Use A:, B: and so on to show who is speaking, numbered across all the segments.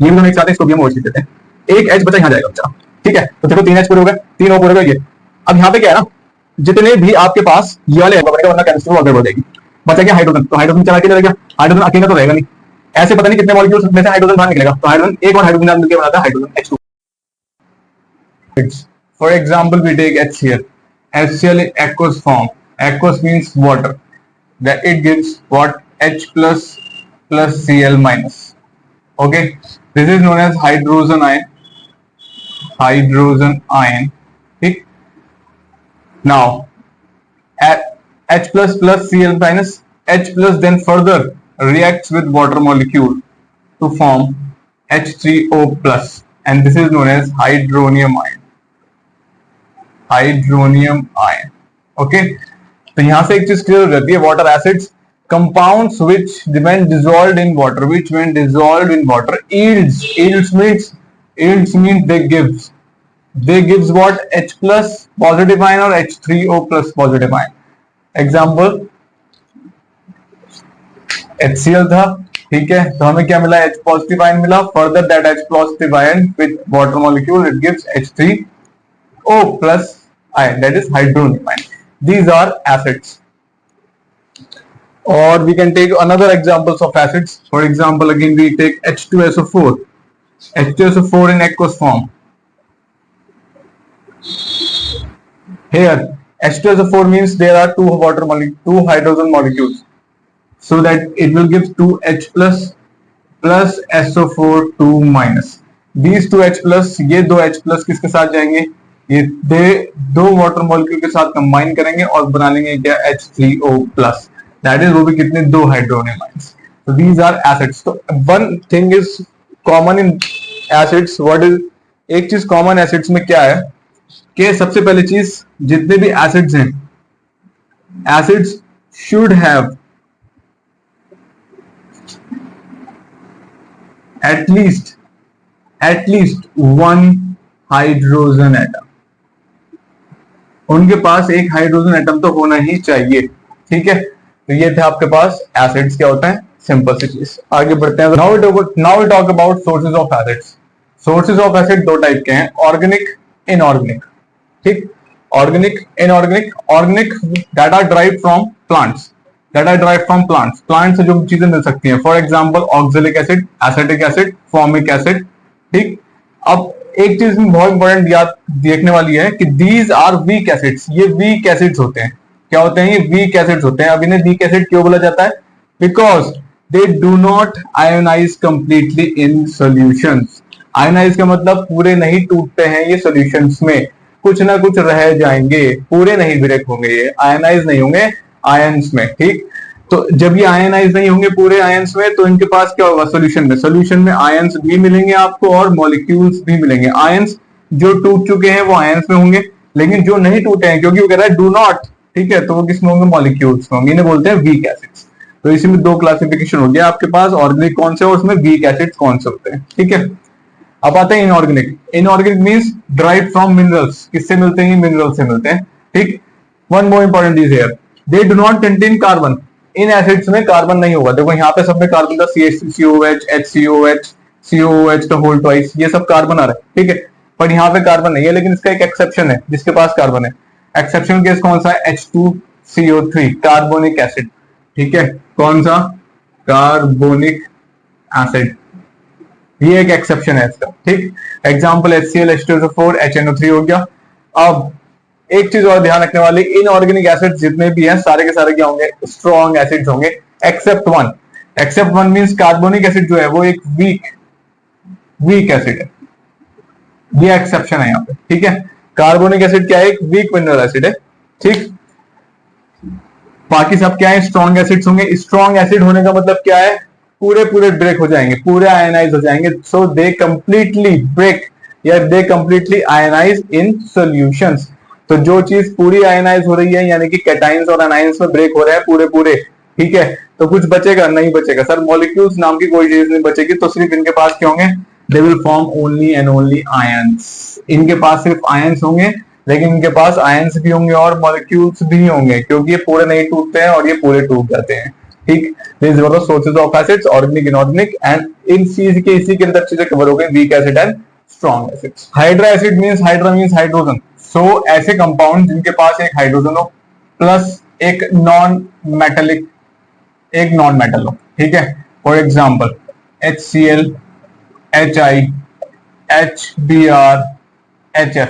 A: ये भी दोनों एक साथ है, इसको भी हम ओएच लिख देते हैं। एक एच बचा यहाँ जाएगा बच्चा, ठीक है। तो देखो 3 एच पूरे हो गए, 3 O पूरे हो गए ये। अब यहाँ पे क्या है ना, जितने भी आपके पास ये वाले बनेगा, वरना केमिस्ट्री में हो जाएगी। बचा क्या हाइड्रोजन, तो हाइड्रोजन चला के रहेगा, हाइड्रोजन अकेला तो रहेगा नहीं, ऐसे पता नहीं कितने मॉलिक्यूल्स में से हाइड्रोजन बाहर निकलेगा, तो हाइड्रोजन एक और हाइड्रोजन मिलकर बनाता है hydrogen H2। For example, we take HCl. HCl in aqueous form. Aqueous means water. That it gives what? H plus Cl minus. Okay, this is known as hydrogen ion. Hydrogen ion. Okay. Now, H plus Cl minus. H plus then further reacts with water molecule to form H3O plus, and this is known as hydronium ion. Hydronium ion. Okay, तो यहां से एक चीज clear हो जाती है, water acids compounds which when dissolved in water, which when dissolved in water yields means they gives what? H plus positive ion or H3O plus positive ion। Example HCl था, ठीक है, तो हमें क्या मिला? H पॉजिटिव आयन मिला। Further that H positive ion with water molecule it gives H3O plus ion, that is hydronium ion. These are acids. Or we can take another examples of acids. For example, again we take H2SO4. H2SO4 in aqueous form. Here H2SO4 means there are two hydrogen molecules, so that it will give 2H plus SO4 2 minus. These 2H plus, ये 2H plus किसके साथ जाएंगे? ये दो water molecule के साथ combine करेंगे और बना लेंगे क्या? H3O plus. दैट इज वो भी कितने? 2 हाइड्रोनियम आयंस। तो दीज आर एसिड्स। तो one thing is common in acids. What is, एक चीज कॉमन एसिड्स में क्या है कि सबसे पहली चीज, जितने भी एसिड्स हैं, acids should have at least one hydrogen atom. उनके पास एक हाइड्रोजन एटम तो होना ही चाहिए, ठीक है। तो ये थे आपके पास एसिड्स क्या होता है, सिंपल सी चीज। आगे बढ़ते हैं। Now we talk about sources of acids. Sources of acid दो टाइप के हैं, ऑर्गेनिक, इनऑर्गेनिक। ठीक, organic, inorganic. Organic that are derived from plants, plant से जो चीजें मिल सकती हैं। For example oxalic acid, acetic acid, formic acid. ठीक, अब एक चीज बहुत इंपॉर्टेंट याद देखने वाली है कि दीज आर वीक एसिड्स। ये वीक एसिड्स होते हैं। क्या होते हैं? ये वीक एसिड्स होते हैं। अब इन्हें वीक एसिड क्यों बोला जाता है? Because they do not ionize completely in solutions. Ionize का मतलब पूरे नहीं टूटते हैं ये सॉल्यूशंस में, कुछ ना कुछ रह जाएंगे, पूरे नहीं ब्रेक होंगे, ये आयोनाइज नहीं होंगे आयंस में। ठीक, तो जब ये आयनाइज नहीं होंगे पूरे आयंस में, तो इनके पास क्या होगा? सोल्यूशन में आयंस भी मिलेंगे आपको और मॉलिक्यूल्स भी मिलेंगे। आयंस जो टूट चुके हैं वो आयंस में होंगे, लेकिन जो नहीं टूटे हैं, क्योंकि वो कह रहा है डू नॉट, ठीक है, तो वो किसमें होंगे? मॉलिक्यूल्स में होंगे। इन्हें बोलते हैं वीक एसिड्स। तो इसी में दो क्लासिफिकेशन हो गया आपके पास, ऑर्गेनिक कौन से और उसमें वीक एसिड्स कौन से होते हैं। ठीक है, अब आते हैं inorganic. Inorganic means derived from minerals. किससे मिलते हैं? मिनरल से मिलते हैं। ठीक, वन मोर इंपॉर्टेंट चीज here, they do not contain carbon. In acids में कार्बन नहीं होगा। देखो यहाँ पे सब में कार्बन का CH3COOH, HCOOH, COOH का होल ट्वाइस, ये सब कार्बन आ रहा है, ठीक है, पर यहाँ पे कार्बन नहीं है। लेकिन इसका एक एक्सेप्शन है, जिसके पास कार्बन है। एक्सेप्शन केस कौन सा है? H2CO3, carbonic acid. ठीक है, कौन सा? कार्बोनिक एसिड, ये एक एक्सेप्शन है इसका। ठीक, एग्जाम्पल HCl, H2SO4, HNO3 हो गया। अब एक चीज और ध्यान रखने वाली, इनऑर्गेनिक एसिड्स जितने भी हैं सारे के सारे क्या होंगे? स्ट्रॉन्ग एसिड्स होंगे, except one. Except one means carbonic acid जो है वो एक वीक एसिड है, ये एक्सेप्शन है यहाँ पे। ठीक है, कार्बोनिक एसिड क्या है? एक वीक मिनरल एसिड है। ठीक, बाकी सब क्या है? स्ट्रॉन्ग एसिड्स होंगे। स्ट्रॉन्ग एसिड होने का मतलब क्या है? पूरे ब्रेक हो जाएंगे, पूरे आयनाइज हो जाएंगे। सो दे कंप्लीटली ब्रेक या they completely ionize in solutions. तो जो चीज पूरी आयनाइज हो रही है, यानी कि कैटाइंस और एनाइंस में ब्रेक हो रहे हैं पूरे, ठीक है, तो कुछ बचेगा नहीं? बचेगा सर, मॉलिक्यूल्स नाम की कोई चीज नहीं बचेगी। तो सिर्फ इनके पास क्या होंगे? They will form only and only ions. इनके पास सिर्फ आयंस होंगे, लेकिन इनके पास आयंस भी होंगे और मॉलिक्यूल्स भी होंगे, क्योंकि ये पूरे नहीं टूटते हैं और ये पूरे टूट जाते हैं। ठीक, these were the sources of acids, organic, inorganic, and इन चीज के इसी के अंदर चीजें कवर हो गई, weak acid and strong acids. Hydra acid means, hydra means hydrogen, so ऐसे कंपाउंड जिनके पास एक हाइड्रोजन हो प्लस एक नॉन मेटल हो, ठीक है। For example HCl, HI, HBr, HF,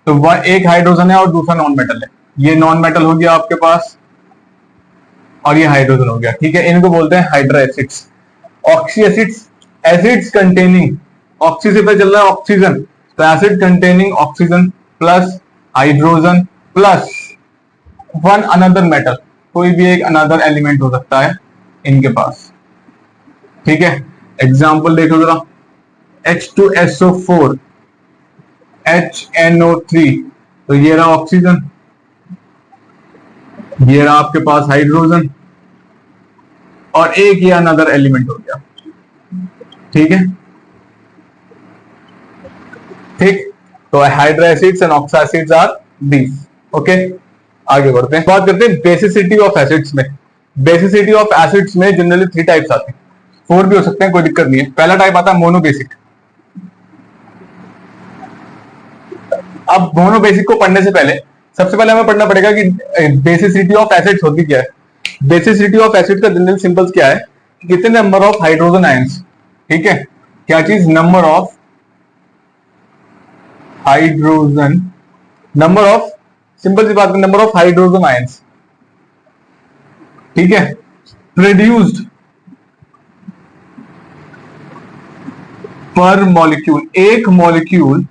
A: तो वह एक हाइड्रोजन है और दूसरा नॉन मेटल है, ये नॉन मेटल हो गया आपके पास और ये हाइड्रोजन हो गया, ठीक है। इनको बोलते हैं hydra acids. Oxy acids, acids containing, oxy से पता चल रहा है ऑक्सीजन, तो acid containing oxygen plus hydrogen plus one another metal, कोई भी एक अनदर एलिमेंट हो सकता है इनके पास, ठीक है। एग्जाम्पल देखो जरा, H2SO4, HNO3, तो ये रहा ऑक्सीजन, ये रहा आपके पास हाइड्रोजन और एक ये अनदर एलिमेंट हो गया, ठीक है। ठीक, तो hydra acids and oxa acids are these, okay. आगे बढ़ते हैं, बात करते हैं बेसिसिटी ऑफ एसिड्स में। बेसिसिटी ऑफ एसिड्स में जनरली 3 टाइप्स आते हैं, 4 भी हो सकते हैं, कोई दिक्कत नहीं है। पहला टाइप आता है मोनोबेसिक। अब मोनोबेसिक को पढ़ने से पहले सबसे पहले हमें पढ़ना पड़ेगा कि बेसिसिटी ऑफ एसिड्स होती क्या है। बेसिसिटी ऑफ एसिड का जनरल सिंबल्स क्या है, कितने नंबर ऑफ हाइड्रोजन आयंस, ठीक है। क्या चीज, number of hydrogen, number of, simple सी बात है, नंबर ऑफ हाइड्रोजन आयंस, ठीक है, प्रोड्यूस्ड पर मॉलिक्यूल। एक मॉलिक्यूल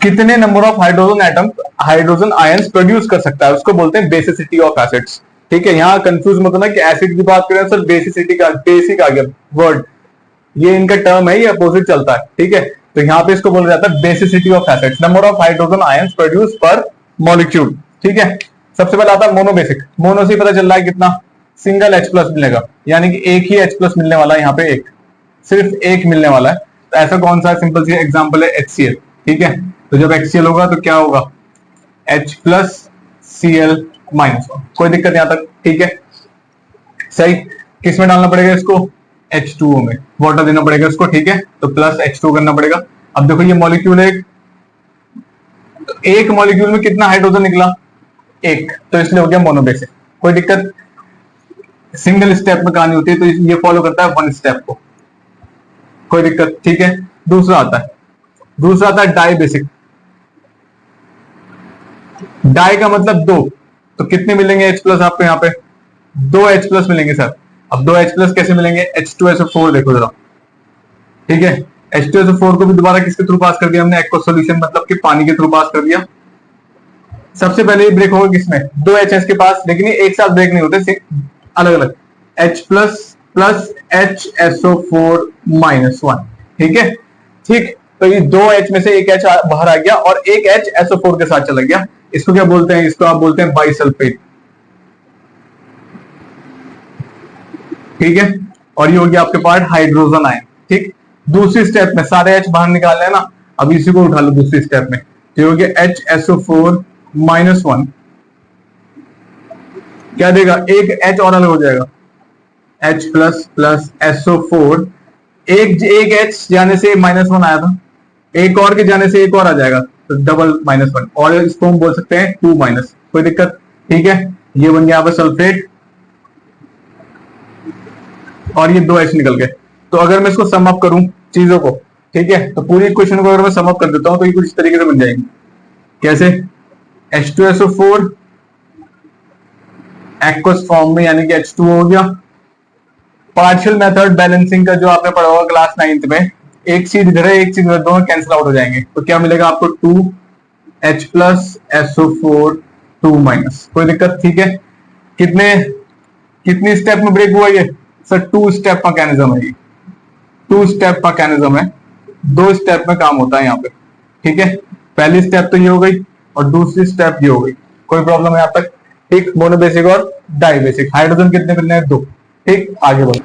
A: कितने number of hydrogen atom, hydrogen ions produce कर सकता है, उसको बोलते हैं बेसिसिटी ऑफ एसिड्स, ठीक है। यहां कंफ्यूज मत होना कि एसिड की बात करें सर बेसिसिटी का, बेसिक आ गया वर्ड, ये इनका टर्म है, ये अपोजिट चलता है, ठीक है। तो यहाँ पे इसको बोला जाता है basicity of acids, number of hydrogen ions produce पर मॉलिक्यूल, ठीक है। सबसे पहले आता है मोनोबेसिक। मोनो से पता चल रहा है कितना, सिंगल H प्लस मिलेगा, यानी कि एक ही H प्लस मिलने वाला है, यहाँ पे एक, सिर्फ एक मिलने वाला है। तो ऐसा कौन सा सिंपल सी एग्जांपल है, HCl, ठीक है। तो जब HCl होगा तो क्या होगा, H प्लस Cl माइनस, कोई दिक्कत यहाँ तक, ठीक है। सही, किस में डालना पड़ेगा इसको, H2O में, वाटर देना पड़ेगा इसको, ठीक है। तो प्लस H2 करना पड़ेगा। अब देखो ये मॉलिक्यूल है, तो एक मॉलिक्यूल में कितना हाइड्रोजन निकला, एक, तो इसलिए हो गया मोनोबेसिक। कोई दिक्कत, सिंगल स्टेप में कहानी होती है, तो ये फॉलो करता है 1 स्टेप को, कोई दिक्कत, ठीक है। दूसरा आता है डाई बेसिक। डाई का मतलब 2, तो कितने मिलेंगे H प्लस आपको, यहाँ पे 2 H प्लस मिलेंगे सर। अब 2 H प्लस कैसे मिलेंगे, H2SO4 देखो जरा, ठीक है। H2SO4 को भी दोबारा किसके थ्रू पास कर दिया हमने, एक्वस सॉल्यूशन, मतलब कि पानी के थ्रू पास कर दिया। सबसे पहले ये ब्रेक होगा किसमें, 2 HS के पास, लेकिन ये एक साथ ब्रेक नहीं होते, अलग अलग, H plus plus HSO4 minus 1, ठीक है। ठीक, तो ये 2 H में से एक H बाहर आ गया और एक H SO4 के साथ चला गया, इसको क्या बोलते हैं, इसको आप बोलते हैं बाइसल्फेट, ठीक है। और ये हो गया आपके पास हाइड्रोजन आयन, ठीक। दूसरी स्टेप में सारे H बाहर निकाल लेना, अब इसी को उठा लो दूसरी स्टेप में, तो ये हो गया HSO4 माइनस 1, क्या देगा, एक H और अलग हो जाएगा, H प्लस प्लस SO4, एक H जाने से -1 आया था, एक और के जाने से एक और आ जाएगा, तो डबल -1, और इसको हम बोल सकते हैं 2 माइनस, कोई दिक्कत, ठीक है। ये बन गया सल्फेट और ये 2 H निकल गए। तो अगर मैं इसको सम अप करूं चीजों को, ठीक है, तो पूरी इक्वेशन को अगर मैं सम अप कर देता हूं तो ये कुछ इस तरीके से बन जाएगी, कैसे, H2SO4 एक्वस फॉर्म में, यानी कि H2O हो गया। पार्शियल मेथड बैलेंसिंग का जो आपने पढ़ा होगा क्लास 9th में, एक चीज इधर है एक चीज इधर, दोनों कैंसिल आउट हो जाएंगे, तो क्या मिलेगा आपको 2H प्लस SO4 2 माइनस, कोई दिक्कत, ठीक है। कितनी स्टेप में ब्रेक हुआ ये सर, 2 स्टेप मैकेनिज्म है ये, 2 स्टेप मैकेनिज्म है, 2 स्टेप में काम होता है यहाँ पे, ठीक है। पहली स्टेप तो ये हो गई और दूसरी स्टेप ये हो गई, कोई प्रॉब्लम है यहाँ तक, ठीक। मोनोबेसिक और डाई बेसिक, हाइड्रोजन कितने मिलने हैं, 2, ठीक। आगे बढ़ो,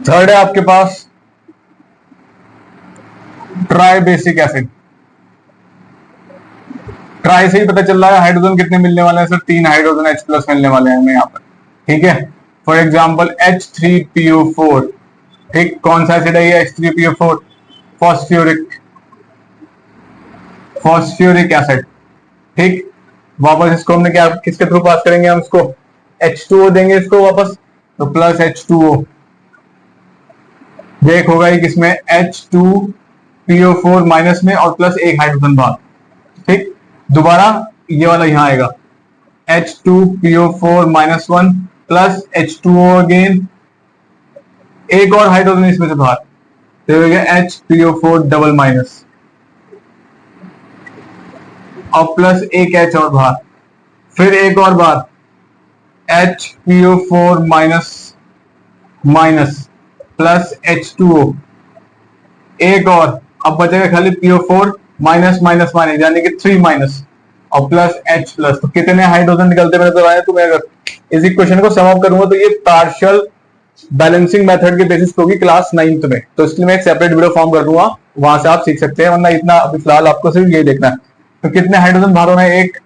A: थर्ड है आपके पास ट्राई बेसिक एसिड। ट्राई से ही पता चल रहा है हाइड्रोजन कितने मिलने वाले हैं सर, 3 हाइड्रोजन H प्लस मिलने वाले हैं हमें यहाँ पर, ठीक है। फॉर एग्जाम्पल H3PO4, ठीक, कौन सा एसिड है ये H3PO4? फॉस्फ्यूरिक एसिड, ठीक। वापस इसको हमने क्या किसके थ्रू पास करेंगे, हम इसको H2O देंगे इसको वापस, तो प्लस H2O, देख होगा ये किसमें, H2PO4 माइनस में और प्लस एक हाइड्रोजन बाहर, ठीक। दोबारा ये वाला यहां आएगा H2PO4 minus 1 plus H2O again, एक और हाइड्रोजन इसमें से बाहर, तो हो गया HPO4 डबल माइनस और प्लस एक H और बाहर, फिर एक और बार HPO4 minus minus plus H2O, एक और, अब बचेगा खाली PO4 माइनस माइनस माइनस यानी कि 3 माइनस और प्लस H प्लस। तो कितने हाइड्रोजन निकलते मेरे तो आए, तो मैं अगर इस इक्वेशन को सम अप करूंगा तो ये पार्शियल बैलेंसिंग मेथड के बेसिस पे होगी क्लास 9th में, तो इसलिए मैं एक सेपरेट वीडियो फॉर्म कर दूंगा, वहां से आप सीख सकते हैं, वरना इतना अभी फिलहाल आपको सिर्फ ये देखना है। तो कितने हाइड्रोजन बाहर होना है, 1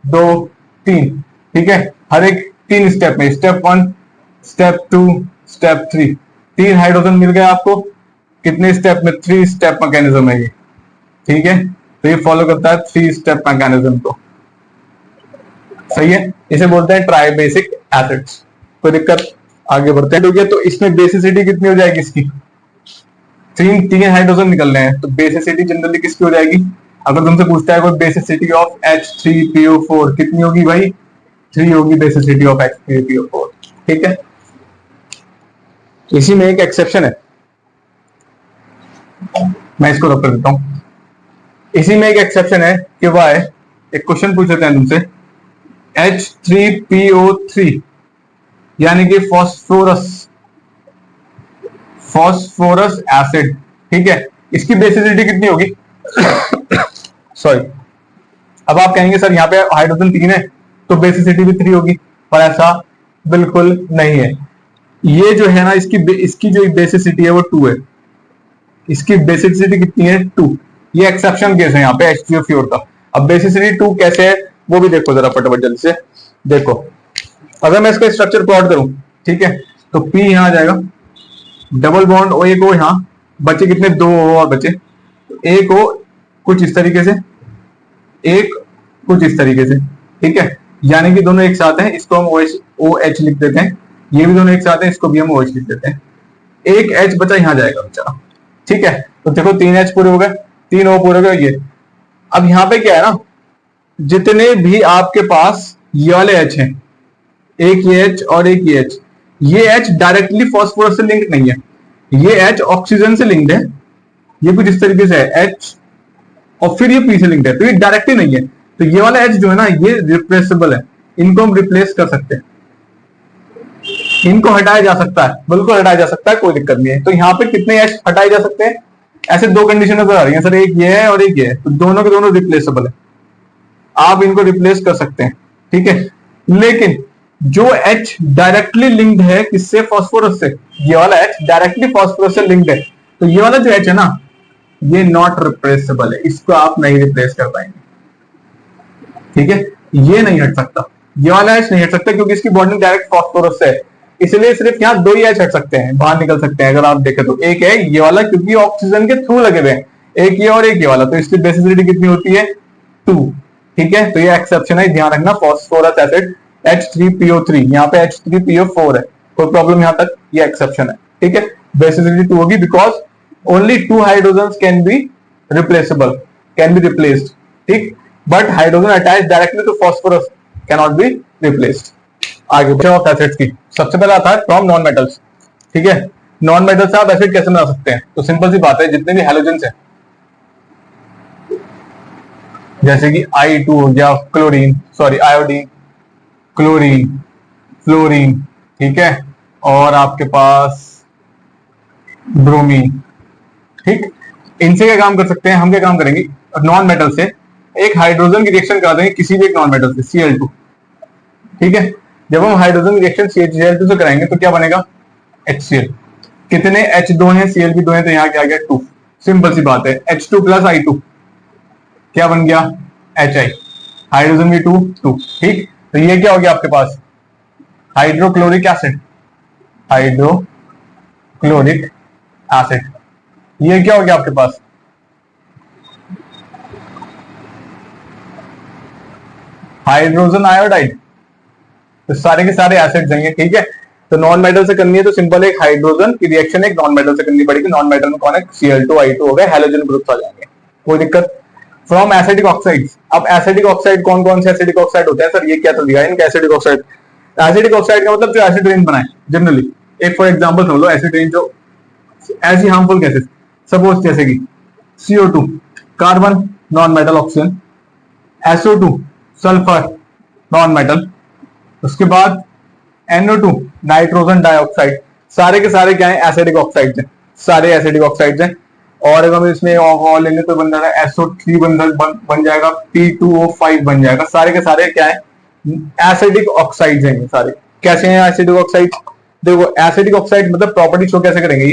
A: 2 3, ठीक है, हर एक 3 स्टेप में, स्टेप 1 स्टेप 2 स्टेप 3, 3 हाइड्रोजन मिल गए आपको, कितने स्टेप में, 3 स्टेप मैकेनिज्म है ये, ठीक है। तो ये फॉलो करता है 3 स्टेप मैकेनिज्म को, सही है, इसे बोलते हैं ट्राई बेसिक एसिड्स। कोई दिक्कत, आगे बढ़ते हैं, ठीक है। तो इसमें बेसिसिटी कितनी हो जाएगी इसकी, 3 हाइड्रोजन निकल रहे हैं, तो बेसिसिटी जनरली किसकी हो जाएगी, अगर तुमसे पूछता है कोई बेसिसिटी ऑफ H3PO4 कितनी होगी भाई, 3 होगी बेसिसिटी ऑफ H3PO4, ठीक है। इसी में एक एक्सेप्शन है, मैं इसको रख देता हूं, इसी में एक एक्सेप्शन है कि वाई, एक क्वेश्चन पूछ लेते हैं तुमसे, H3PO3 यानी कि फॉस्फोरस एसिड, ठीक है, इसकी बेसिसिटी कितनी होगी सॉरी, अब आप कहेंगे सर यहाँ पे हाइड्रोजन 3 है तो बेसिसिटी भी 3 होगी, पर ऐसा बिल्कुल नहीं है। ये जो है ना, इसकी जो बेसिसिटी है वो 2 है, इसकी बेसिसिटी कितनी है, 2, ये एक्सेप्शन केस है यहाँ पे H3O का। अब बेसिसिटी 2 कैसे है वो भी देखो जरा फटाफट जल्दी से देखो। अगर मैं इसका स्ट्रक्चर प्लॉट करूं, ठीक है, तो P यहां आ जाएगा, डबल बॉन्ड O एक हो, यहां बचे कितने, 2 O और बचे, एक O कुछ इस तरीके से, एक कुछ इस तरीके से, ठीक है, यानी कि दोनों एक साथ हैं, इसको हम OH लिख देते हैं, ये भी दोनों एक साथ हैं, इसको भी हम OH लिख देते हैं, एक H बचा यहां जाएगा बेचारा, ठीक है। तो देखो 3 H पूरे हो गए, 3 O पूरे हो गए, ये अब यहां पे क्या है ना, जितने भी आपके पास ये वाले H हैं, एक ये H और एक ये H, ये H डायरेक्टली फॉस्फोरस से लिंक नहीं है, ये H ऑक्सीजन से लिंक्ड है, ये कुछ इस तरीके से है H और फिर ये P से लिंक्ड है, तो ये डायरेक्टली नहीं है। तो ये वाला H जो है ना, ये रिप्लेसेबल है, इनको हम रिप्लेस कर सकते हैं, इनको हटाया जा सकता है, बिल्कुल हटाया जा सकता है, कोई दिक्कत नहीं है। तो यहाँ पे कितने H हटाए जा सकते हैं, ऐसे 2 कंडीशन नजर आ रही है सर, एक ये है और एक ये है, तो दोनों के दोनों रिप्लेसेबल है, आप इनको रिप्लेस कर सकते हैं, ठीक है। लेकिन जो H डायरेक्टली लिंक्ड है किससे, फॉस्फोरस से, ये वाला H डायरेक्टली फॉस्फोरस से लिंक्ड है, तो ये वाला जो H है ना, ये नॉट रिप्लेसेबल है, इसको आप नहीं रिप्लेस कर पाएंगे, ठीक है, ये नहीं हट सकता, ये वाला H नहीं हट सकता क्योंकि इसकी बॉन्डिंग डायरेक्ट फॉस्फोरस से है, इसलिए सिर्फ यहाँ 2 ही H हट सकते हैं, बाहर निकल सकते हैं। अगर आप देखें तो एक है ये वाला, क्योंकि ऑक्सीजन के थ्रू लगे हुए हैं, एक ये और एक ये वाला, तो इसकी बेसिसिटी कितनी होती है, 2, ठीक है। तो ये एक्सेप्शन है, ध्यान रखना, फॉस्फोरस एसिड H3PO3, यहाँ पे H3PO4 है, कोई प्रॉब्लम यहाँ तक, ये एक्सेप्शन है, ठीक है। बेसिसिटी 2 होगी because only 2 hydrogen can be replaceable, can be replaced, ठीक, but hydrogen attach directly to phosphorus can not be replaced. आगे ऑफ एसिड्स की सबसे पहले आता है फ्रॉम नॉन मेटल्स, ठीक है। नॉन मेटल से आप एसिड कैसे बना सकते हैं, तो सिंपल सी बात है, जितने भी हैलोजेंस हैं, जैसे कि I2 हो गया, chlorine, sorry iodine, chlorine, fluorine, ठीक है, और आपके पास ब्रोमीन, ठीक, इनसे क्या काम कर सकते हैं, हम क्या काम करेंगे, नॉन मेटल से एक हाइड्रोजन की रिएक्शन करा देंगे किसी भी एक नॉन मेटल से, Cl2, ठीक है। जब हम हाइड्रोजन की रिएक्शन Cl2 से कराएंगे तो क्या बनेगा, HCl, कितने H2 हैं, Cl भी 2 हैं, तो यहाँ क्या आ गया, 2, सिंपल सी बात है, H2 प्लस I2 क्या बन गया, HI, हाइड्रोजन भी 2, ठीक। तो ये क्या हो गया आपके पास, हाइड्रोक्लोरिक एसिड, हाइड्रोक्लोरिक एसिड। ये क्या हो गया आपके पास, हाइड्रोजन आयोडाइड। तो सारे के सारे एसिड्स हैं, ठीक है। तो नॉन मेटल से करनी है तो सिंपल एक हाइड्रोजन की रिएक्शन एक नॉन मेटल से करनी पड़ेगी। नॉन मेटल में कौन है, Cl2I2 हो गए, हैलोजन ग्रुप्स आ जाएंगे, कोई दिक्कत। फ्रॉम एसिडिक ऑक्साइड्स, अब एसिडिक ऑक्साइड कौन कौन से एसिडिक ऑक्साइड होते हैं सर, ये क्या तो दिया है इनका एसिडिक ऑक्साइड। एसिडिक ऑक्साइड का मतलब जो एसिड रेन बनाए जनरली। एक फॉर एग्जांपल समझ लो एसिड रेन जो ऐसी हार्मफुल गैसेस, सपोज जैसे कि CO2 carbon non metal oxygen, SO2 sulphur non metal, उसके बाद NO2 नाइट्रोजन डाइऑक्साइड, सारे के सारे क्या है, एसिडिक ऑक्साइड्स हैं, सारे एसिडिक ऑक्साइड्स हैं। और अगर हम इसमें और लेंगे तो बन जाएगा SO3 बन जाएगा, P2O5 बन जाएगा, सारे के सारे क्या है, एसिडिक ऑक्साइड्स हैं सारे। कैसे हैं एसिडिक ऑक्साइड, देखो एसिडिक ऑक्साइड मतलब प्रॉपर्टी शो कैसे करेंगे,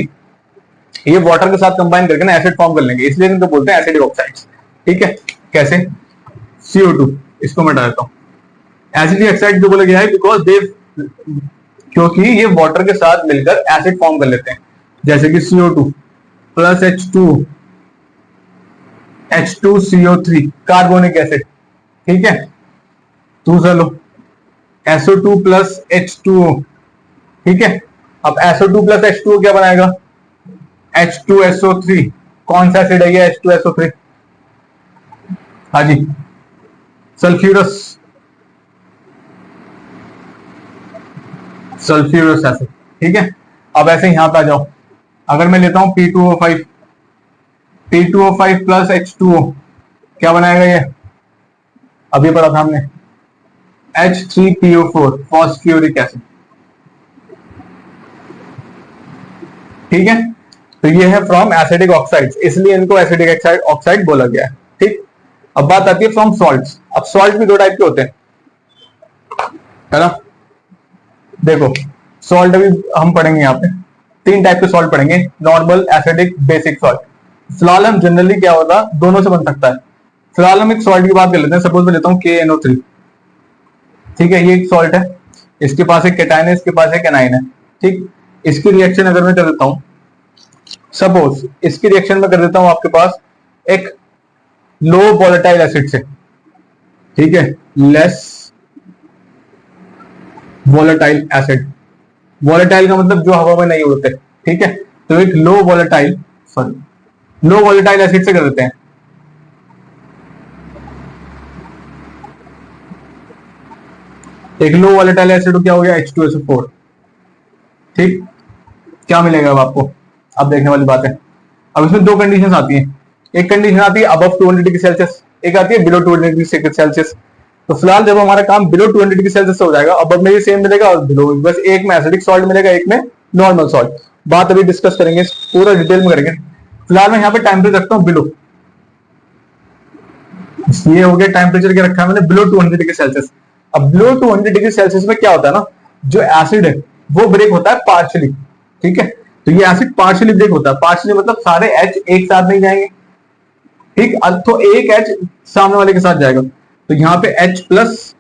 A: ये वाटर के साथ कंबाइन करके ना एसिड फॉर्म कर लेंगे, इसलिए इनको बोलते हैं एसिडिक ऑक्साइड्स, ठीक है। कैसे, CO2 इसको मैं डालता हूं एसिडिक ऑक्साइड जो बोला गया है बिकॉज दे, क्योंकि ये वाटर के साथ मिलकर एसिड फॉर्म कर लेते हैं, जैसे कि CO2 plus H2CO3 carbonic acid, ठीक है। दूसरा लो SO2 प्लस H2O, ठीक है। अब SO2 प्लस H2O क्या बनाएगा, H2SO3, कौन सा एसिड है ये H2SO3, हाँ जी सल्फ्यूरस, सल्फ्यूरस एसिड, ठीक है। अब ऐसे यहां पे आ जाओ, अगर मैं लेता हूं P2O5, P2O5 प्लस H2O क्या बनाएगा ये, अभी पढ़ा था हमने, H3PO4 फॉस्फ्यूरिक एसिड, ठीक है। तो ये है फ्रॉम एसिडिक ऑक्साइड्स, इसलिए इनको एसिडिक ऑक्साइड बोला गया है, ठीक। अब बात आती है फ्रॉम सॉल्ट्स। अब सॉल्ट भी दो टाइप के होते हैं, है ना। देखो सॉल्ट अभी हम पढ़ेंगे यहाँ पे, तीन टाइप के सॉल्ट पढ़ेंगे, नॉर्मल, एसिडिक, बेसिक सॉल्ट। फिलहाल हम जनरली क्या होता है, दोनों से बन सकता है। फिलहाल हम एक सॉल्ट की बात कर लेते हैं, सपोज मैं लेता हूँ KNO3, ठीक है। ये एक सॉल्ट है, इसके पास एक केटाइन है, इसके पास एक एनाइन है, ठीक। इसकी रिएक्शन अगर मैं कर देता हूं, सपोज इसकी रिएक्शन में कर देता हूं आपके पास एक लो वॉलेटाइल एसिड से, ठीक है, लेस वॉलेटाइल एसिड। वॉलेटाइल का मतलब जो हवा में नहीं उड़ते, ठीक है। तो एक लो वॉलेटाइल एसिड से कर देते हैं, एक लो वॉलेटाइल एसिड क्या हो गया, H2SO4, ठीक। क्या मिलेगा अब आपको, अब देखने वाली बात है। अब इसमें दो कंडीशंस आती हैं, एक कंडीशन आती है अबव 200 डिग्री सेल्सियस, एक आती है बिलो 200 डिग्री सेल्सियस। तो फिलहाल जब हमारा काम बिलो 200 डिग्री सेल्सियस हो जाएगा, अबव में भी सेम मिलेगा और बिलो, बस एक में एसिडिक सॉल्ट मिलेगा, एक में नॉर्मल सॉल्ट। बात अभी डिस्कस करेंगे, पूरा डिटेल में करेंगे। फिलहाल मैं यहाँ पे टेम्परेचर रखता हूँ बिलो, ये हो गया टेम्परेचर क्या रखा है मैंने, बिलो 200 डिग्री सेल्सियस। अब बिलो 200 डिग्री सेल्सियस में क्या होता है ना, जो एसिड है वो ब्रेक होता है पार्शियली, ठीक है। तो ये एसिड पार्शियली ब्रेक होता है, पार्शियली मतलब सारे H एक साथ नहीं जाएंगे, ठीक। तो एक H सामने वाले के साथ जाएगा, तो यहाँ पे H प्लस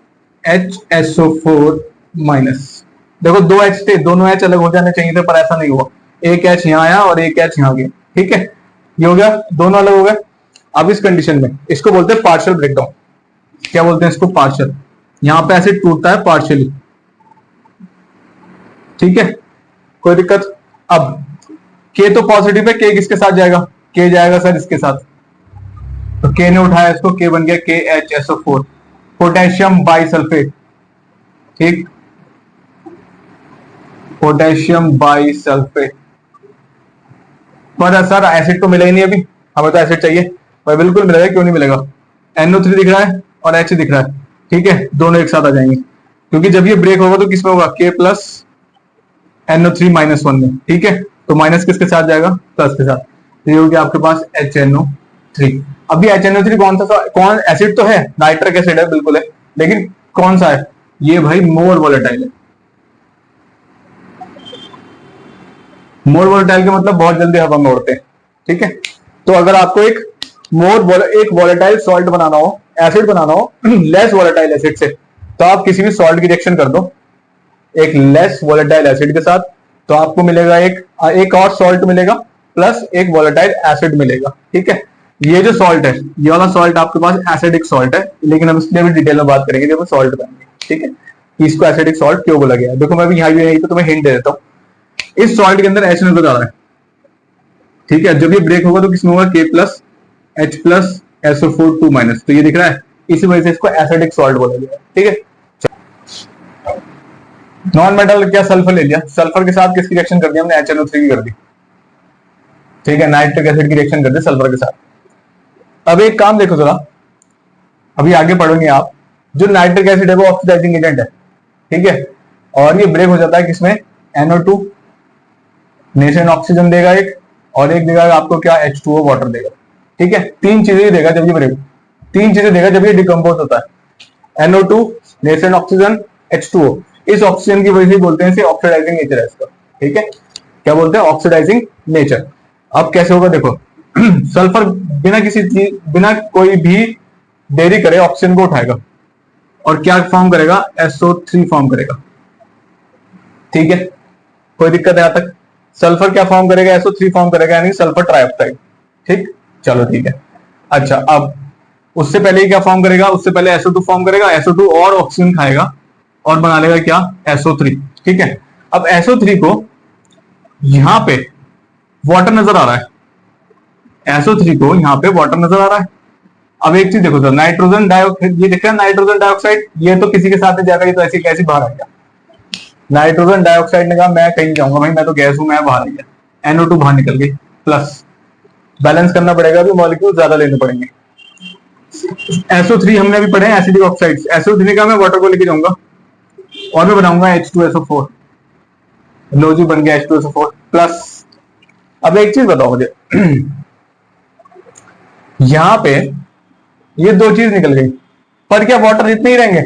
A: HSO4 माइनस। देखो दो H थे, दोनों H अलग हो जाने चाहिए थे, पर ऐसा नहीं हुआ, एक H यहाँ आया और एक H यहाँ गया, ठीक है। ये हो गया, दोनों अलग हो गए। अब इस कंडीशन में इसको बोलते हैं पार्शियल ब्रेकडाउन। क्या बोलते हैं इसको, पार्शियल। यहां पे एसिड टूटता है पार्शियली, ठीक है, कोई दिक्कत। अब K तो पॉजिटिव है, K किसके साथ जाएगा, K जाएगा सर इसके साथ, तो K ने उठाया इसको, K बन गया KHSO4, पोटेशियम बाइसल्फेट, ठीक, पोटेशियम बाइसल्फेट। पर सर एसिड तो मिला ही नहीं अभी, हमें तो एसिड चाहिए, पर बिल्कुल मिलेगा, क्यों नहीं मिलेगा, NO3 दिख रहा है और H दिख रहा है, ठीक है, दोनों एक साथ आ जाएंगे, क्योंकि जब ये ब्रेक होगा तो किसमें होगा, K प्लस NO3 माइनस 1 में, ठीक है। तो माइनस किसके साथ जाएगा, प्लस के साथ, तो ये हो गया आपके पास HNO3। अभी HNO3 कौन एसिड तो है, नाइट्रिक एसिड है, बिल्कुल है, लेकिन कौन सा है ये भाई, मोर वोलेटाइल है। मोर वोलेटाइल का मतलब बहुत जल्दी हवा में उड़ते हैं, ठीक है। तो अगर आपको एक वोलेटाइल सॉल्ट बनाना हो, एसिड बनाना हो लेस वोलेटाइल एसिड से, तो आप किसी भी सॉल्ट की रिएक्शन कर दो, एक लेस वोलेटाइल एसिड के साथ तो आपको मिलेगा एक और सॉल्ट मिलेगा प्लस एक वोलेटाइल एसिड मिलेगा। ठीक है, ये जो सॉल्ट है, ये वाला सॉल्ट आपके पास एसिडिक सॉल्ट है, लेकिन हम इसलिए भी डिटेल में बात करेंगे जब हम सॉल्ट बनाएंगे। ठीक है, इसको एसिडिक सॉल्ट क्यों बोला गया है। देखो मैं भी यहाँ यहीं पे तुम्हें हिंट दे देता हूँ। इस सॉल्ट के अंदर एच नजर आ रहा है। ठीक है, जब ये ब्रेक होगा तो किसमें होगा, के plus H plus SO4 2 minus, तो ये दिख रहा है, इसी वजह से इसको एसिडिक सॉल्ट बोला गया है। ठीक है, नॉन मेटल क्या सल्फर ले लिया, सल्फर के साथ किसकी रिएक्शन कर दी हमने, HNO3 की कर दी। ठीक है, नाइट्रिक एसिड की रिएक्शन कर दी सल्फर के साथ। अब एक काम देखो जरा, अभी आगे पढ़ोगे आप, जो नाइट्रिक एसिड है वो ऑक्सीडाइजिंग एजेंट है। ठीक है, और ये ब्रेक हो जाता है किसमें, NO2, नेशन ऑक्सीजन देगा एक, और एक देगा आपको क्या, H2O वाटर देगा। ठीक है, तीन चीजें देगा जब ये ब्रेक, तीन चीजें देगा जब ये डिकम्पोज होता है, NO2, नेशन ऑक्सीजन, H2O। इस ऑक्सीजन की वजह से बोलते हैं इसे ऑक्सीडाइजिंग नेचर है इसका। ठीक है, क्या बोलते हैं, ऑक्सीडाइजिंग नेचर। अब कैसे होगा देखो, सल्फर बिना किसी चीज, बिना कोई भी देरी करे ऑक्सीजन को उठाएगा और क्या फॉर्म करेगा, SO3 फॉर्म करेगा। ठीक है, कोई दिक्कत है यहां तक। सल्फर क्या फॉर्म करेगा, SO3 फॉर्म करेगा, यानी सल्फर ट्राइऑक्साइड। ठीक, चलो ठीक है। अच्छा, अब उससे पहले ही क्या फॉर्म करेगा, उससे पहले SO2 फॉर्म करेगा, SO2 और ऑक्सीजन खाएगा और बना लेगा क्या, SO3। ठीक है, अब SO3 को यहां पे वाटर नजर आ रहा है, SO3 को यहां पे वाटर नजर आ रहा है। अब एक चीज देखो सर, नाइट्रोजन डाइऑक्साइड, ये दिख रहा है नाइट्रोजन डाइऑक्साइड, ये तो किसी के साथ नहीं जाएगा, ये तो ऐसी कैसी बाहर आ गया। नाइट्रोजन डाइऑक्साइड ने कहा मैं कहीं जाऊंगा भाई, मैं तो गैस हूं, मैं बाहर आ गया, NO2 बाहर निकल गई, प्लस बैलेंस करना पड़ेगा, अभी मॉलिक्यूल ज्यादा लेने पड़ेंगे। SO3 हमने अभी पढ़े हैं एसिडिक ऑक्साइड्स, SO3 का मैं वाटर को लेके जाऊंगा और मैं बनाऊंगा H2SO4, लो जी बन गया H2SO4 प्लस। अब एक चीज बताओ मुझे, यहां पे ये दो चीज निकल गई, पर क्या वाटर इतने ही रहेंगे,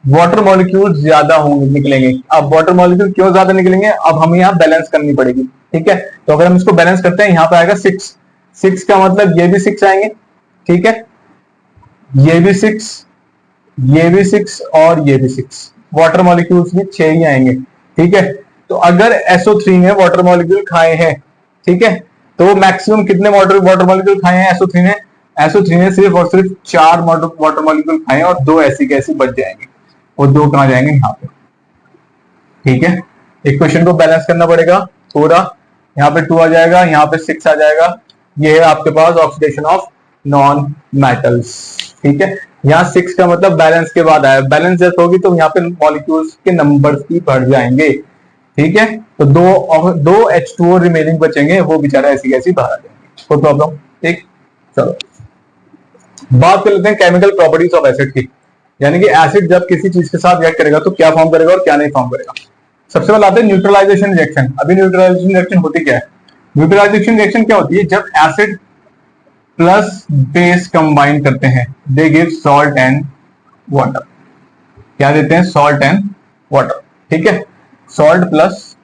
A: वाटर मॉलिक्यूल ज्यादा होंगे, निकलेंगे। अब वाटर मॉलिक्यूल क्यों ज्यादा निकलेंगे, अब हमें यहाँ बैलेंस करनी पड़ेगी। ठीक है, तो अगर हम इसको बैलेंस करते हैं, यहाँ पे आएगा 6 का मतलब ये भी 6 आएंगे। ठीक है, ये भी 6, ये भी 6 और ये भी 6, वाटर मॉलिक्यूल्स भी 6 ही आएंगे। ठीक है, तो अगर SO3 ने वाटर मॉलिक्यूल खाए हैं, ठीक है, तो मैक्सिमम कितने वाटर मॉलिक्यूल खाए हैं SO3 ने, SO3 ने सिर्फ और सिर्फ 4 वाटर मॉलिक्यूल खाए और 2 ऐसी कैसी बच जाएंगे, वो 2 कहां जाएंगे, यहाँ पे। ठीक है, इक्वेशन को बैलेंस करना पड़ेगा पूरा, यहाँ पे 2 आ जाएगा, यहाँ पे 6 आ जाएगा। ये है आपके पास ऑक्सीडेशन ऑफ नॉन मेटल्स। ठीक है, यहाँ 6 का मतलब बैलेंस के बाद आया, बैलेंस जैसे होगी तो यहाँ पे मॉलिक्यूल्स के नंबर्स भी बढ़ जाएंगे। ठीक है, तो दो H2O रिमेनिंग बचेंगे, वो बेचारा ऐसी कैसी बाहर आ जाएंगे, कोई प्रॉब्लम। ठीक, चलो बात कर लेते हैं केमिकल प्रॉपर्टीज ऑफ एसिड की, यानी कि एसिड जब किसी चीज के साथ रिएक्ट करेगा तो क्या फॉर्म करेगा और क्या नहीं फॉर्म करेगा। सबसे पहले आते हैं न्यूट्रलाइजेशन रिएक्शन। अभी न्यूट्रलाइजेशन रिएक्शन होती क्या है, न्यूट्रलाइजेशन रिएक्शन क्या होती है, जब एसिड प्लस बेस कंबाइन करते हैं, they give salt and water. क्या देते हैं, सॉल्ट एंड वाटर। ठीक है, सॉल्ट प्लस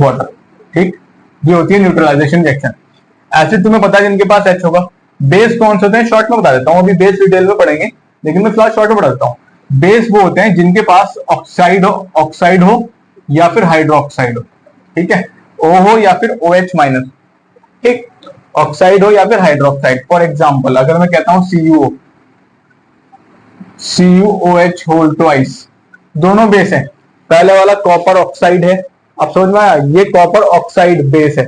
A: वाटर। ठीक, ये होती है न्यूट्रलाइजेशन रिएक्शन। एसिड तुम्हें पता है जिनके पास H होगा, बेस कौन से होते हैं शॉर्ट में बता देता हूं, अभी बेस डिटेल में पढ़ेंगे, लेकिन मैं फिलहाल शॉर्ट में बता देता हूं। बेस वो होते हैं जिनके पास ऑक्साइड हो या फिर हाइड्रोक्साइड हो। ठीक है, O हो या फिर OH माइनस। ठीक, ऑक्साइड हो या फिर हाइड्रोक्साइड। फॉर एग्जाम्पल अगर मैं कहता हूं CuOH होल ट्वाइस, दोनों बेस है। पहले वाला कॉपर ऑक्साइड है, अब समझ में आया, ये कॉपर ऑक्साइड बेस है।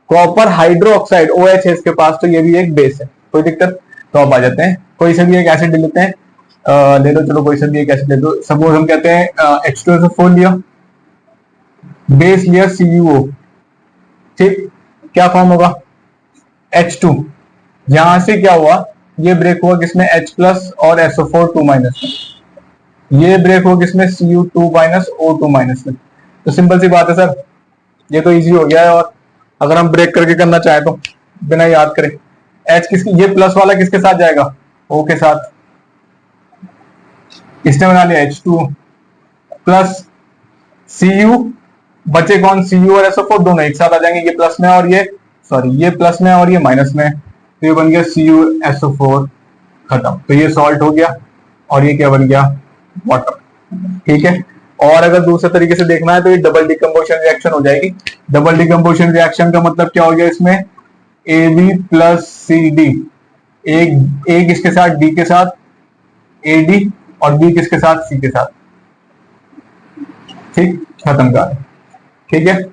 A: कॉपर हाइड्रो ऑक्साइड OH है इसके पास, तो ये भी एक बेस है, कोई दिक्कत। तो अब आ जाते हैं, कोई से भी एक एसिड ले लेते हैं, ले लो, चलो कोई से भी एक एसिड ले लो। सपोज हम कहते हैं H2SO4 लिया, बेस लिया CuO। ठीक, क्या फॉर्म होगा, H2। यहां से क्या हुआ, ये ब्रेक हुआ किसमें, H प्लस और SO4 2 माइनस में, ये ब्रेक हुआ किसमें, Cu2 माइनस O2 माइनस में। तो सिंपल सी बात है सर, ये तो इजी हो गया है। और अगर हम ब्रेक करके करना चाहें तो बिना याद करें, H किसकी, ये प्लस वाला किसके साथ जाएगा, O के साथ, इसने बना लिया H2 प्लस Cu, बचे कौन, Cu और SO4 दोनों एक साथ आ जाएंगे, ये प्लस में और ये सॉरी ये प्लस में और ये माइनस में, तो ये बन गया CuSO4, खत्म। तो ये सॉल्ट हो गया और ये क्या बन गया, वाटर। ठीक है, और अगर दूसरे तरीके से देखना है तो ये डबल डिकम्पोजिशन रिएक्शन हो जाएगी। डबल डिकम्पोजिशन रिएक्शन का मतलब क्या हो गया इसमें, A B plus C D, एक किसके साथ, डी के साथ, ए डी, और बी किसके साथ, सी के साथ। ठीक, खत्म कर। ठीक है,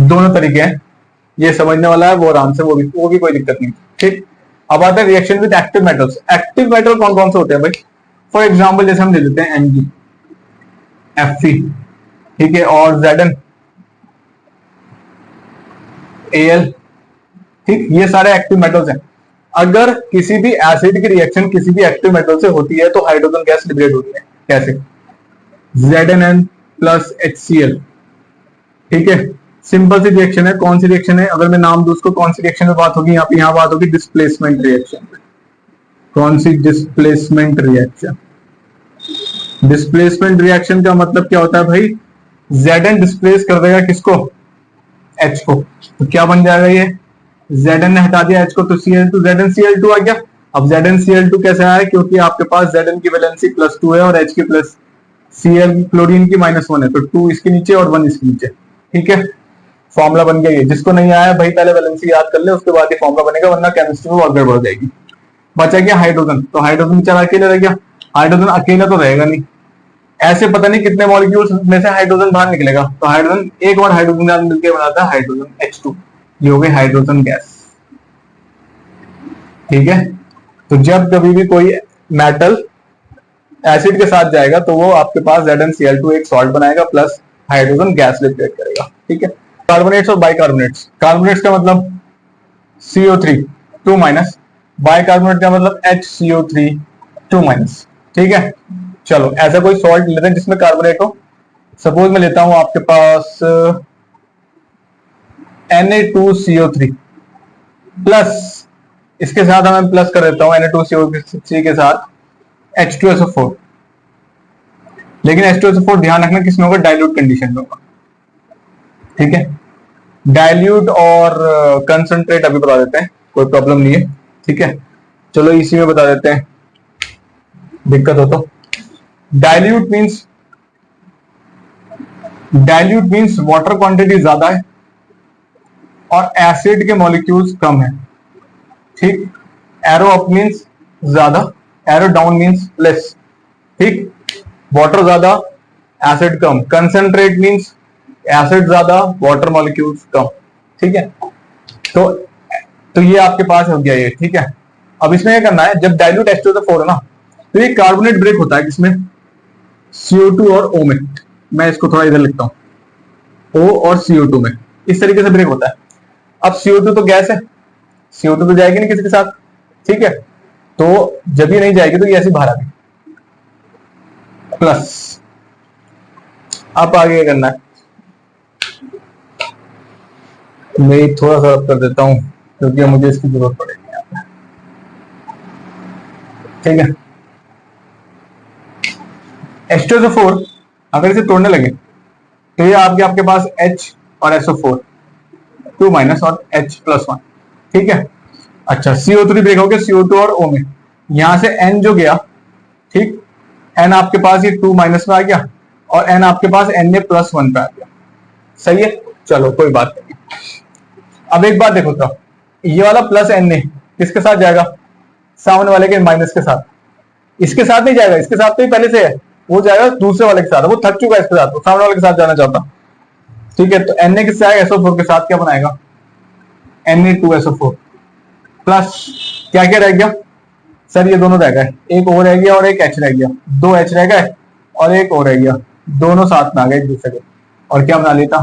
A: दोनों तरीके हैं, ये समझने वाला है वो आराम से, वो भी कोई दिक्कत नहीं। ठीक, अब आता है reaction with active metals. Active metal कौन कौन से होते हैं भाई? फॉर एग्जांपल जैसे हम ले लेते हैं Mg, Fe, ठीक है, और Zn, Al, ठीक, ये सारे एक्टिव मेटल्स हैं। अगर किसी भी एसिड की रिएक्शन किसी भी एक्टिव मेटल से होती है तो हाइड्रोजन गैस लिबरेट होती है। कैसे? ZnN प्लस HCl, ठीक है, सिंपल सी रिएक्शन है। कौन सी रिएक्शन है? अगर मैं नाम दूं उसको, कौन सी रिएक्शन में बात होगी? यहाँ बात होगी डिस्प्लेसमेंट रिएक्शन। कौन सी? Displacement reaction. डिस्प्लेसमेंट रिएक्शन का मतलब क्या होता है भाई? Zn डिस्प्लेस कर देगा किसको? H को। तो क्या बन जाएगा ये? Zn ने हटा दिया H को तो Cl2, ZnCl2 आ गया। अब ZnCl2 कैसे आया? क्योंकि आपके पास Zn की वैलेंसी +2 है और H की प्लस, Cl क्लोरीन की -1 है, तो 2 इसके नीचे और 1 इसके नीचे। ठीक है, फॉर्मूला बन गया ये। जिसको नहीं आया भाई पहले वैलेंसी याद कर ले, उसके बाद ये फॉर्मूला बनेगा, वरना केमिस्ट्री में और गड़बड़ हो जाएगी। बचा क्या? हाइड्रोजन। तो हाइड्रोजन बेचारा अकेले रह गया। हाइड्रोजन अकेला तो रहेगा नहीं, ऐसे पता नहीं कितने मॉलिक्यूल्स में से हाइड्रोजन बाहर निकलेगा। तो हाइड्रोजन, एक बार हाइड्रोजन मिलकर बनाता है हाइड्रोजन H2, ये हो गई हाइड्रोजन गैस। ठीक है, तो जब कभी भी कोई मेटल एसिड के साथ जाएगा तो वो आपके पास ZnCl2 एक सॉल्ट बनाएगा प्लस हाइड्रोजन गैस लिबरेट करेगा। ठीक है, कार्बोनेट्स और बाइकार्बोनेट्स। कार्बोनेट्स का मतलब CO3 2-, बाइकार्बोनेट का मतलब HCO3 2-। ठीक है, चलो ऐसा कोई सॉल्ट लेते हैं जिसमें कार्बोनेट हो। सपोज मैं लेता हूं आपके पास Na2CO3 प्लस, इसके साथ मैं प्लस कर देता हूं Na2CO3 के साथ H2SO4। लेकिन H2SO4 ध्यान रखना किसमें होगा? डाइल्यूट कंडीशन में होगा। ठीक है, डाइल्यूट और कंसंट्रेट अभी बता देते हैं, कोई प्रॉब्लम नहीं है। ठीक है, चलो इसी में बता देते हैं, दिक्कत हो तो। डाइल्यूट मींस वाटर क्वांटिटी ज्यादा है और एसिड के मॉलिक्यूल्स कम है। ठीक, एरो अप मींस ज्यादा, एरो डाउन मींस लेस। ठीक, वाटर ज्यादा, एसिड कम। कंसंट्रेट मींस एसिड ज्यादा, वाटर मॉलिक्यूल्स कम। ठीक है, तो ये आपके पास हो गया ये। ठीक है, अब इसमें क्या करना है? जब डाइल्यूट H2SO4 है ना, तो ये कार्बोनेट ब्रेक होता है किसमें? CO2 और O में। मैं इसको थोड़ा इधर लिखता हूं, O और CO2 में इस तरीके से ब्रेक होता है। अब CO2 तो गैस है, CO2 तो जाएगी नहीं किसी के साथ। ठीक है, तो जब ये नहीं जाएगी तो ये ऐसी बाहर आ गई प्लस। अब आगे करना है, मैं थोड़ा सा कर देता हूं क्योंकि मुझे इसकी जरूरत पड़ेगी। ठीक है, H2SO4 अगर इसे तोड़ने लगे तो ये आपके पास H और SO4 2- और H+1। ठीक है, अच्छा CO3 ब्रेक हो गया CO2 और O में, यहां से N जो गया, ठीक, N आपके पास ये 2- में आ गया और N आपके पास Na+1 पे आ गया। सही है, चलो कोई बात नहीं। अब एक बात देखो तो, ये वाला प्लस Na किसके साथ जाएगा? सामने वाले के माइनस के साथ। इसके साथ नहीं जाएगा, इसके साथ तो ही पहले से है, वो जाएगा दूसरे वाले के साथ। वो थक चुका है इसके साथ, वो सामने वाले के साथ जाना चाहता। ठीक है, तो Na किससे आएगा? SO4 के साथ क्या बनाएगा? Na2SO4 प्लस क्या क्या रह गया सर? ये दोनों रह गए, एक O रह गया और एक H रह गया। 2 H रह गए और एक O रह गया, दोनों साथ में आ गए एक दूसरे के। और क्या बना लेता?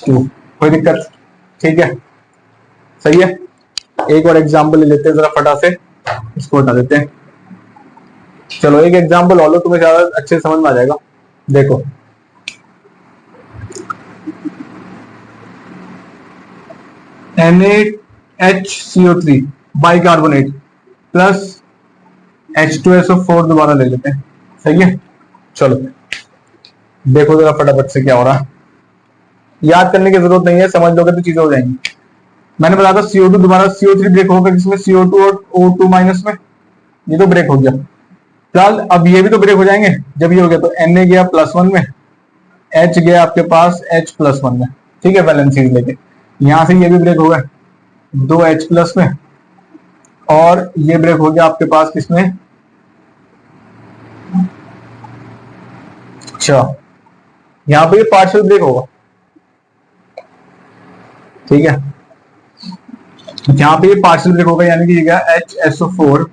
A: 2। कोई दिक्कत? ठीक है, सही है। एक और एग्जाम्पल ले लेते हैं जरा फटा से, इसको हटा देते हैं। चलो एक एग्जाम्पल और लो, तुम्हें ज्यादा अच्छे समझ में आ जाएगा। देखो NaHCO3 बाइकार्बोनेट प्लस H2SO4 दोबारा ले लेते हैं। सही है, चलो देखो जरा फटाफट से क्या हो रहा है। याद करने की जरूरत नहीं है, समझ लोगे तो चीजें हो जाएंगी। मैंने बताया था CO2 दोबारा CO3 ब्रेक होगा किसमें, CO2 और O2 माइनस में, ये तो ब्रेक हो गया। फिलहाल अब ये भी तो ब्रेक हो जाएंगे। जब ये हो गया तो Na गया +1 में, H गया आपके पास H+1 में, ठीक है, बैलेंस चीज लेके। यहां से ये भी ब्रेक हो गया 2H+ में, और ये ब्रेक हो गया आपके पास किसमें, अच्छा यहां पे ये पार्शियल ब्रेक होगा, ठीक है, यहां पे ये पार्शियल ब्रेक होगा, यानी कि ये गया HSO4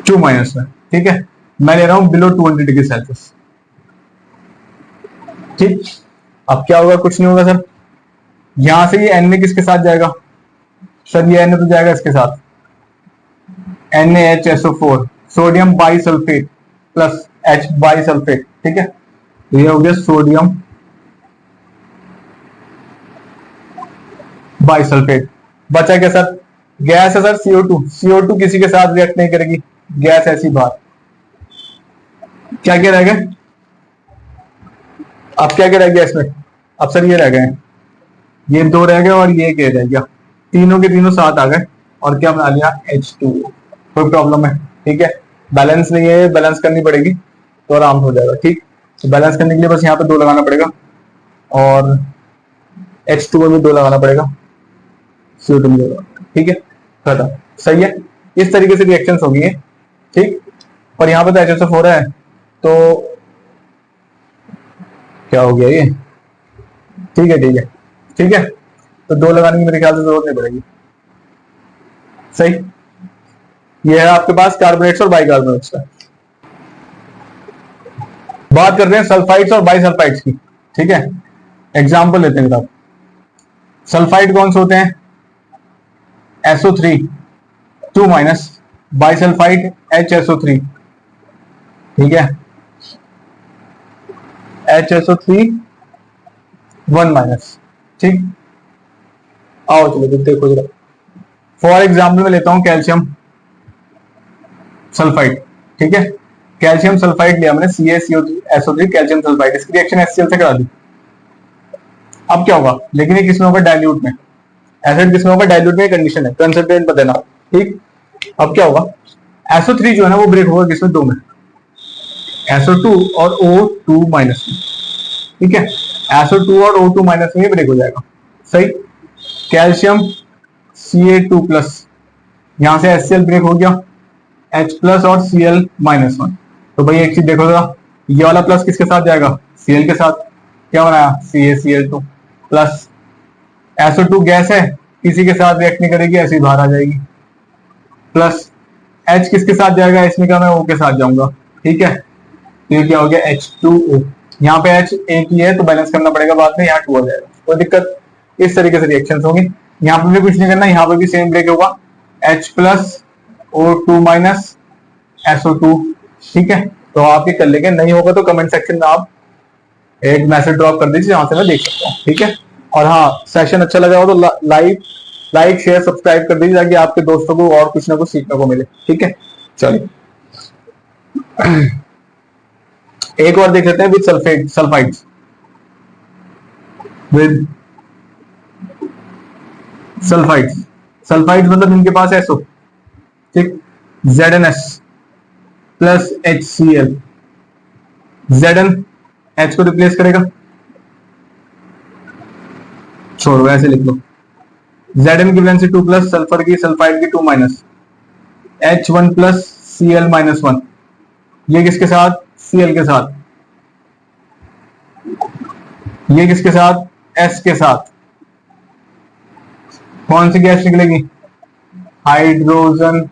A: 2 माइनस में, ठीक है। मैं ले रहा हूं बिलो 200 डिग्री सेल्सियस, ठीक। अब क्या होगा, कुछ नहीं होगा सर, यहां से ये Na किसके साथ जाएगा सर, ये Na तो जाएगा इसके साथ, NaHSO4 sodium bisulphate plus H bisulphate, ठीक है। तो ये हो गया सोडियम बाइसल्फेट। बचा क्या सर, गैस है सर CO2, CO2 किसी के साथ रिएक्ट नहीं करेगी, गैस ऐसी बात। क्या क्या रह गया, अब क्या क्या रह गया इसमें, अब सर ये रह गए, ये 2 रह गए और ये क्या रह गया, तीनों के तीनों साथ आ गए, और क्या बना लिया H2O। कोई प्रॉब्लम है, ठीक है, बैलेंस नहीं है, बैलेंस करनी पड़ेगी तो आराम हो जाएगा, ठीक। तो बैलेंस करने के लिए बस यहाँ पे 2 लगाना पड़ेगा, और H2O में 2 लगाना पड़ेगा, CO2 में 2 लगाना, ठीक है, खत्म, सही है। इस तरीके से रिएक्शंस होगी है, ठीक। और यहाँ पे तो HSO4 है, तो क्या हो गया ये, ठीक है ठीक है ठीक है, तो 2 लगाने की मेरे ख्याल से जरूरत नहीं पड़ेगी, सही। ये है आपके पास कार्बोनेट्स और बाइकार्बोनेट्स का। बात करते हैं सल्फाइड्स और बाइसल्फाइड्स की, ठीक है। एग्जाम्पल लेते हैं साहब, सल्फाइड कौन से होते हैं, SO3 2 माइनस, बाइसल्फाइड HSO3, ठीक है, HSO3 1 माइनस, ठीक। आओ चलो देखो जरा, फॉर एग्जाम्पल मैं लेता हूं कैल्शियम सल्फाइड, ठीक है, कैल्शियम सल्फाइड लिया मैंने CaCO2SO3 कैल्शियम सल्फाइड, इसकी रिएक्शन HCl से करा दी। अब क्या होगा, लेकिन ये किसमें होगा, डाइल्यूट में, एसिड किसमें होगा, डाइल्यूट में, कंडीशन है, कंसंट्रेट बताना, ठीक। अब क्या होगा, SO3 जो है ना वो ब्रेक होगा किसमें, 2 में, SO2 और O2 माइनस में, ठीक है, SO2 और O2 माइनस में ब्रेक हो जाएगा, सही। कैल्शियम Ca2+, यहां से HCl ब्रेक हो गया, H+ और Cl-1। तो भाई एक चीज देखो जरा, ये वाला प्लस किसके साथ जाएगा, Cl के साथ, क्या बनाया CaCl2 प्लस, SO2 गैस है, किसी के साथ रिएक्ट नहीं करेगी, ऐसी बाहर आ जाएगी, प्लस H किसके साथ जाएगा, इसमें क्या मैं O के साथ जाऊंगा, ठीक है। तो ये क्या हो गया H2O, यहाँ पे H एक ही है तो बैलेंस करना पड़ेगा बाद में, यहाँ 2 हो जाएगा, कोई दिक्कत। इस तरीके से रिएक्शंस होंगी, यहाँ पे भी कुछ नहीं करना, यहाँ पे भी सेम ब्रेक होगा, H+ O2 माइनस SO2, ठीक है। तो आप ये कर लेंगे, नहीं होगा तो कमेंट सेक्शन में आप एक मैसेज ड्रॉप कर दीजिए, जहां से मैं देख सकता हूँ, ठीक है। और हाँ, सेशन अच्छा लगा हो तो लाइक शेयर सब्सक्राइब कर दीजिए, ताकि आपके दोस्तों को और कुछ ना कुछ सीखने को मिले, ठीक है। चलिए एक और देख लेते हैं विद सल्फाइड्स, विद सल्फाइड्स मतलब इनके पास SO, ठीक, ZnS plus HCl, Zn H को रिप्लेस करेगा, छोड़ो ऐसे लिख लो, Zn की वैलेंसी 2 प्लस, सल्फर की सल्फाइड की 2 माइनस, H1 प्लस Cl-1, ये किसके साथ, Cl के साथ, ये किसके साथ, S के साथ, कौन सी गैस निकलेगी, हाइड्रोजन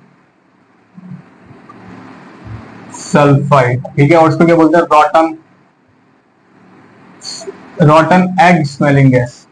A: सल्फाइड, ठीक है। और इसको क्या बोलते हैं, रॉटन एग स्मेलिंग गैस,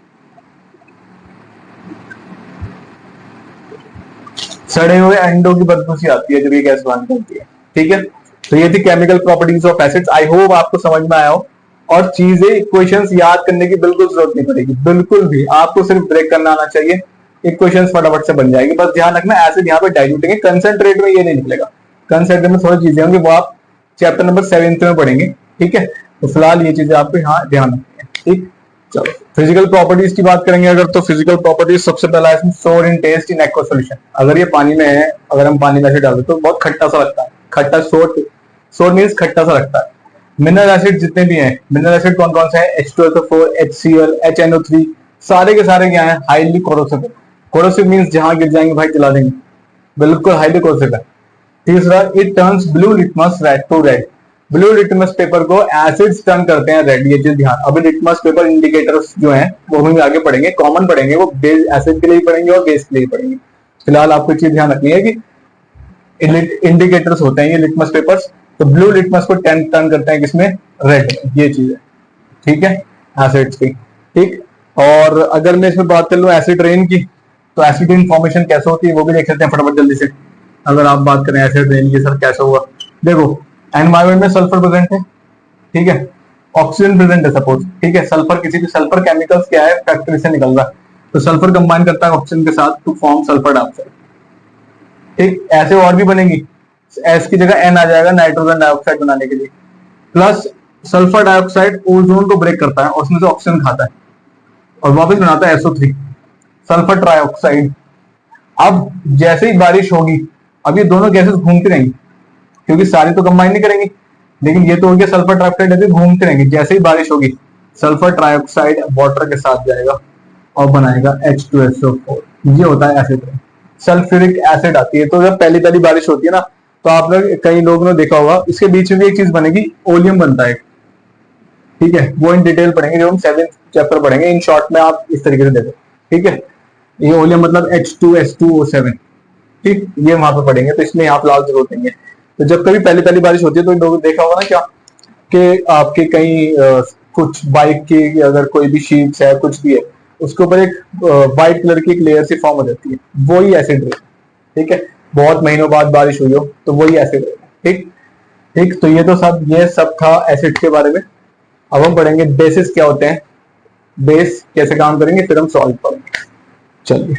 A: सड़े हुए अंडों की बदबू सी आती है जब ये गैस बाहर निकलती है, ठीक है। तो ये थी chemical properties of acids, I hope आपको समझ में आया हो। और चीजें इक्वेशंस याद करने की बिल्कुल जरूरत नहीं पड़ेगी, बिल्कुल भी, आपको सिर्फ ब्रेक करना आना चाहिए, इक्वेशंस फटाफट से बन जाएगी। बस ध्यान रखना एसिड यहाँ पे डाइल्यूट है, कंसंट्रेट में ये नहीं निकलेगा, कंसंट्रेट में थोड़ी चीजें होंगी, वो आप चैप्टर नंबर 7 में पढ़ेंगे, ठीक है। तो फिलहाल ये चीजें आपको यहाँ ध्यान रखनी है, ठीक। चलो। फिजिकल प्रॉपर्टीज की बात करेंगे अगर, तो फिजिकल प्रॉपर्टीज सबसे पहला है सोर इन टेस्ट इन एक्वा सोल्यूशन। अगर ये पानी में है, अगर हम पानी में ऐसे डालते तो बहुत खट्टा सा लगता है, खट्टा सोर, सोर मीन्स खट्टा सा लगता है। मिनरल एसिड जितने भी हैं, मिनरल एसिड कौन कौन से हैं, H2SO4, HCl, HNO3, सारे के सारे क्या हैं, हाईली कोरोसिव। कोरोसिव मीन्स जहां गिर जाएंगे भाई जला देंगे, बिल्कुल हाईली कोरोसिव है। तीसरा, it turns blue litmus red to red. Blue litmus paper को एसिड्स टर्न करते हैं रेड, ये चीज ध्यान। अभी लिटमस पेपर इंडिकेटर्स जो हैं वो हम आगे पढ़ेंगे, कॉमन पढ़ेंगे, वो बेस एसिड के लिए पढ़ेंगे और बेस के लिए पढ़ेंगे। फिलहाल आपको चीज ध्यान रखनी है कि इंडिकेटर्स होते हैं ये लिटमस पेपर्स, तो ब्लू लिटमस को टर्न करते हैं किसमें, रेड, ये चीज है, ठीक है, एसिड्स की। ठीक, और अगर मैं इसमें बात कर लूं एसिड रेन की, तो एसिड रेन फॉर्मेशन कैसे होती है वो भी देख लेते हैं फटाफट जल्दी से। अगर आप बात करें एसिड रेन की, सर कैसे हुआ, देखो एनवायरमेंट में सल्फर प्रेजेंट है, ठीक है, ऑक्सीजन प्रेजेंट है सपोज, ठीक है, सल्फर किसी भी सल्फर केमिकल्स क्या है फैक्ट्री से निकल रहा है, तो सल्फर कंबाइन करता है ऑक्सीजन के साथ टू फॉर्म सल्फर डाइऑक्साइड। ठीक, ऐसे और भी बनेगी, एस की जगह एन आ जाएगा नाइट्रोजन डाइऑक्साइड बनाने के लिए, प्लस सल्फर डाइऑक्साइड ओजोन को ब्रेक करता है और उसमें से ऑक्सीजन खाता है और वापस बनाता है SO3 सल्फर ट्राइऑक्साइड। अब जैसे ही बारिश होगी, अब ये दोनों गैसेस घूमती रहेंगी, क्योंकि सारी तो कंबाइन नहीं करेंगी, लेकिन ये तो हो गया सल्फर ट्राइऑक्साइड, अभी घूमते रहेंगे। जैसे ही बारिश होगी सल्फर ट्राइऑक्साइड वाटर के साथ जाएगा और बनाएगा H2SO4, ये होता है एसिड रेन। सल्फ्यूरिक एसिड आती है, तो जब पहली पहली बारिश होती है ना, तो आप लोग कई लोगों ने देखा होगा, इसके बीच में भी एक चीज बनेगी, ओलियम बनता है, ठीक है, वो इन डिटेल पढ़ेंगे जब हम 7th चैप्टर पढ़ेंगे। इन शॉर्ट में आप इस तरीके से देखो, ठीक है, ये ओलियम मतलब H2S2O7, ठीक, ये वहां पर पढ़ेंगे, तो इसमें आप लाल जरूर देंगे। तो जब कभी पहली पहली बारिश होती है तो लोगों देखा होगा ना क्या, कि आपके कहीं कुछ बाइक की अगर कोई भी शीट्स है, कुछ भी है, उसके ऊपर एक व्हाइट कलर की एक लेयर सी फॉर्म हो जाती है, वही एसिड रेन, ठीक है, बहुत महीनों बाद बारिश हुई हो तो वही एसिड रेन, ठीक। ठीक, तो ये सब था एसिड के बारे में। अब हम पढ़ेंगे बेसिस क्या होते हैं, बेस कैसे काम करेंगे, फिर हम सॉल्व करेंगे। चलिए।